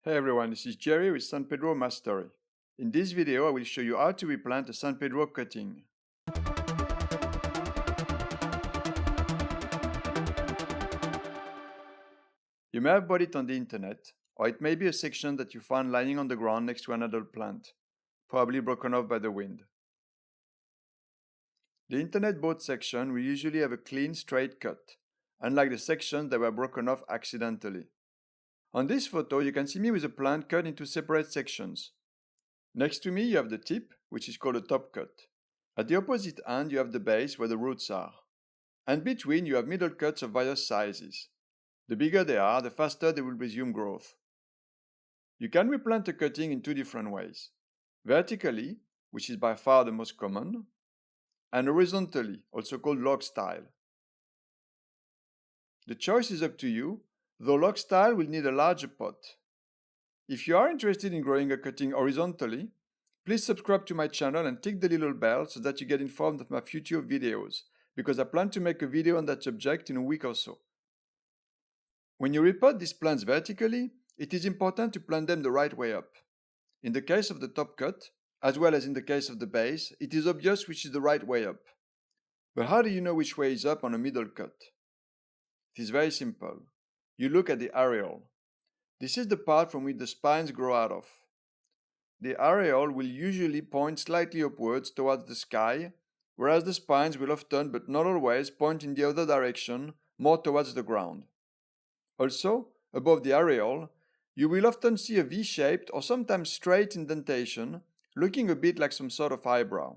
Hey everyone, this is Jerry with San Pedro Mastery. In this video, I will show you how to replant a San Pedro cutting. You may have bought it on the internet, or it may be a section that you found lying on the ground next to an adult plant, probably broken off by the wind. The internet bought section will usually have a clean, straight cut, unlike the sections that were broken off accidentally. On this photo, you can see me with a plant cut into separate sections. Next to me, you have the tip, which is called a top cut. At the opposite end, you have the base where the roots are. And between, you have middle cuts of various sizes. The bigger they are, the faster they will resume growth. You can replant a cutting in two different ways. Vertically, which is by far the most common, and horizontally, also called log style. The choice is up to you, though log style will need a larger pot. If you are interested in growing a cutting horizontally, please subscribe to my channel and tick the little bell so that you get informed of my future videos, because I plan to make a video on that subject in a week or so. When you repot these plants vertically, it is important to plant them the right way up. In the case of the top cut, as well as in the case of the base, it is obvious which is the right way up. But how do you know which way is up on a middle cut? It is very simple. You look at the areole. This is the part from which the spines grow out of. The areole will usually point slightly upwards towards the sky, whereas the spines will often, but not always, point in the other direction, more towards the ground. Also, above the areole, you will often see a V-shaped or sometimes straight indentation, looking a bit like some sort of eyebrow.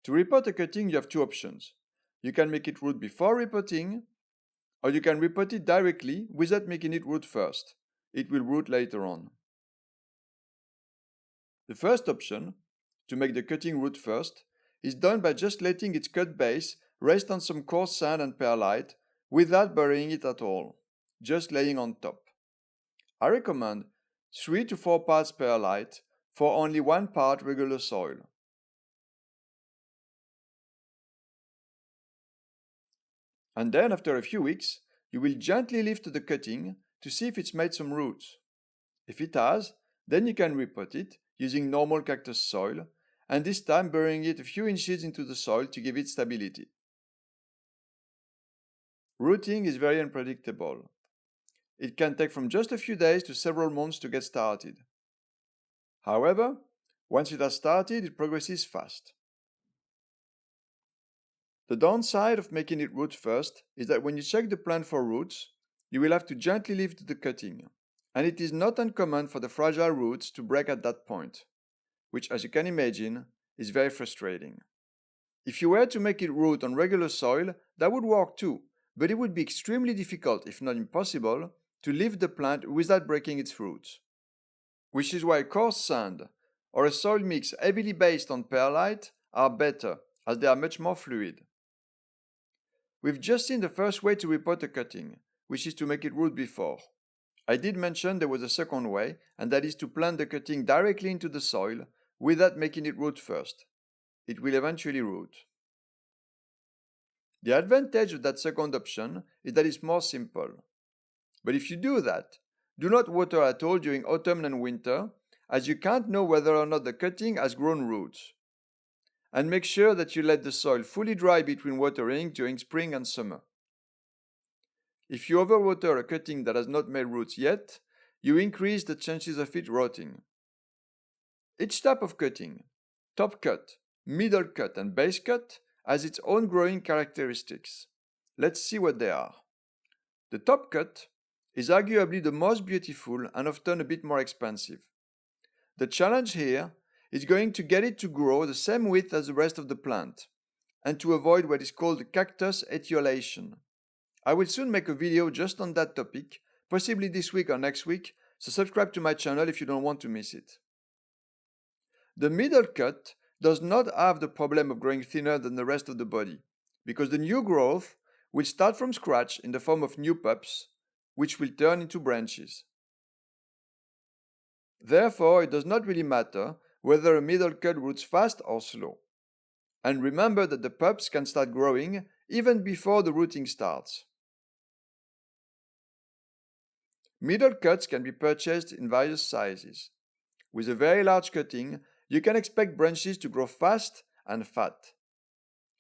To repot a cutting, you have two options. You can make it root before repotting, or you can repot it directly without making it root first. It will root later on. The first option, to make the cutting root first, is done by just letting its cut base rest on some coarse sand and perlite without burying it at all, just laying on top. I recommend 3 to 4 parts perlite for only 1 part regular soil. And then after a few weeks, you will gently lift the cutting to see if it's made some roots. If it has, then you can repot it using normal cactus soil, and this time burying it a few inches into the soil to give it stability. Rooting is very unpredictable. It can take from just a few days to several months to get started. However, once it has started, it progresses fast. The downside of making it root first is that when you check the plant for roots, you will have to gently lift the cutting, and it is not uncommon for the fragile roots to break at that point, which, as you can imagine, is very frustrating. If you were to make it root on regular soil, that would work too, but it would be extremely difficult, if not impossible, to lift the plant without breaking its roots. Which is why coarse sand or a soil mix heavily based on perlite are better, as they are much more fluid. We've just seen the first way to repot a cutting, which is to make it root before. I did mention there was a second way, and that is to plant the cutting directly into the soil without making it root first. It will eventually root. The advantage of that second option is that it's more simple. But if you do that, do not water at all during autumn and winter, as you can't know whether or not the cutting has grown roots. And make sure that you let the soil fully dry between watering during spring and summer. If you overwater a cutting that has not made roots yet, you increase the chances of it rotting. Each type of cutting, top cut, middle cut, and base cut, has its own growing characteristics. Let's see what they are. The top cut is arguably the most beautiful and often a bit more expensive. The challenge here is going to get it to grow the same width as the rest of the plant, and to avoid what is called cactus etiolation. I will soon make a video just on that topic, possibly this week or next week, so subscribe to my channel if you don't want to miss it. The middle cut does not have the problem of growing thinner than the rest of the body, because the new growth will start from scratch in the form of new pups, which will turn into branches. Therefore, it does not really matter whether a middle cut roots fast or slow. And remember that the pups can start growing even before the rooting starts. Middle cuts can be purchased in various sizes. With a very large cutting, you can expect branches to grow fast and fat.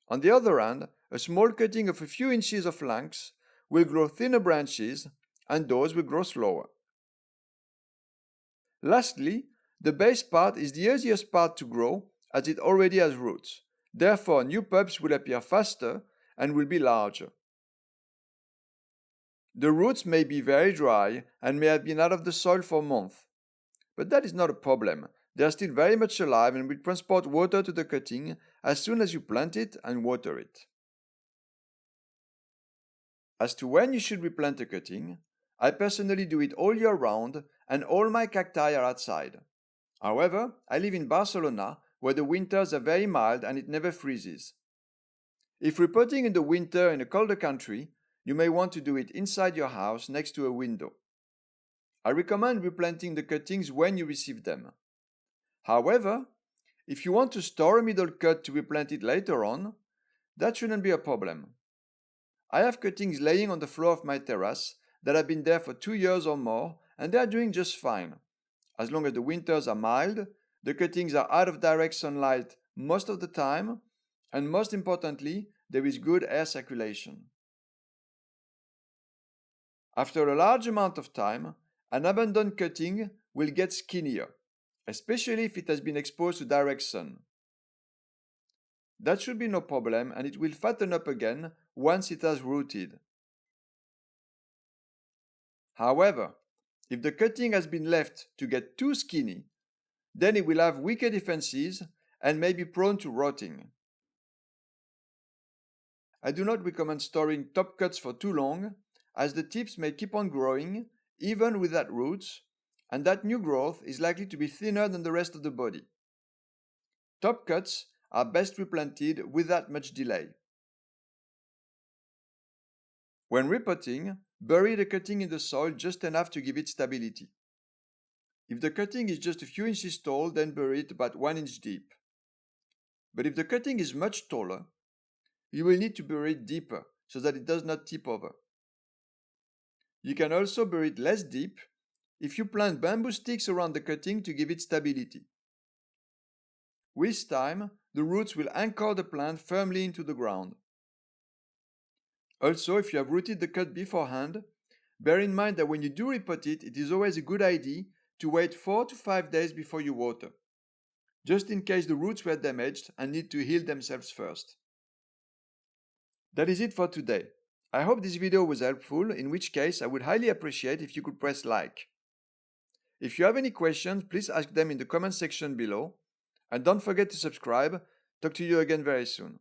On the other hand, a small cutting of a few inches of length will grow thinner branches, and those will grow slower. Lastly, the base part is the easiest part to grow as it already has roots. Therefore, new bulbs will appear faster and will be larger. The roots may be very dry and may have been out of the soil for months, but that is not a problem. They are still very much alive and will transport water to the cutting as soon as you plant it and water it. As to when you should replant a cutting, I personally do it all year round and all my cacti are outside. However, I live in Barcelona where the winters are very mild and it never freezes. If repotting in the winter in a colder country, you may want to do it inside your house next to a window. I recommend replanting the cuttings when you receive them. However, if you want to store a middle cut to replant it later on, that shouldn't be a problem. I have cuttings laying on the floor of my terrace that have been there for 2 years or more and they are doing just fine. As long as the winters are mild, the cuttings are out of direct sunlight most of the time, and most importantly, there is good air circulation. After a large amount of time, an abandoned cutting will get skinnier, especially if it has been exposed to direct sun. That should be no problem and it will fatten up again once it has rooted. However, if the cutting has been left to get too skinny, then it will have weaker defenses and may be prone to rotting. I do not recommend storing top cuts for too long, as the tips may keep on growing even without roots, and that new growth is likely to be thinner than the rest of the body. Top cuts are best replanted without much delay. When repotting, bury the cutting in the soil just enough to give it stability. If the cutting is just a few inches tall, then bury it about 1 inch deep. But if the cutting is much taller, you will need to bury it deeper so that it does not tip over. You can also bury it less deep if you plant bamboo sticks around the cutting to give it stability. With time, the roots will anchor the plant firmly into the ground. Also, if you have rooted the cut beforehand, bear in mind that when you do repot it, it is always a good idea to wait 4 to 5 days before you water, just in case the roots were damaged and need to heal themselves first. That is it for today. I hope this video was helpful, in which case I would highly appreciate if you could press like. If you have any questions, please ask them in the comment section below, and don't forget to subscribe. Talk to you again very soon.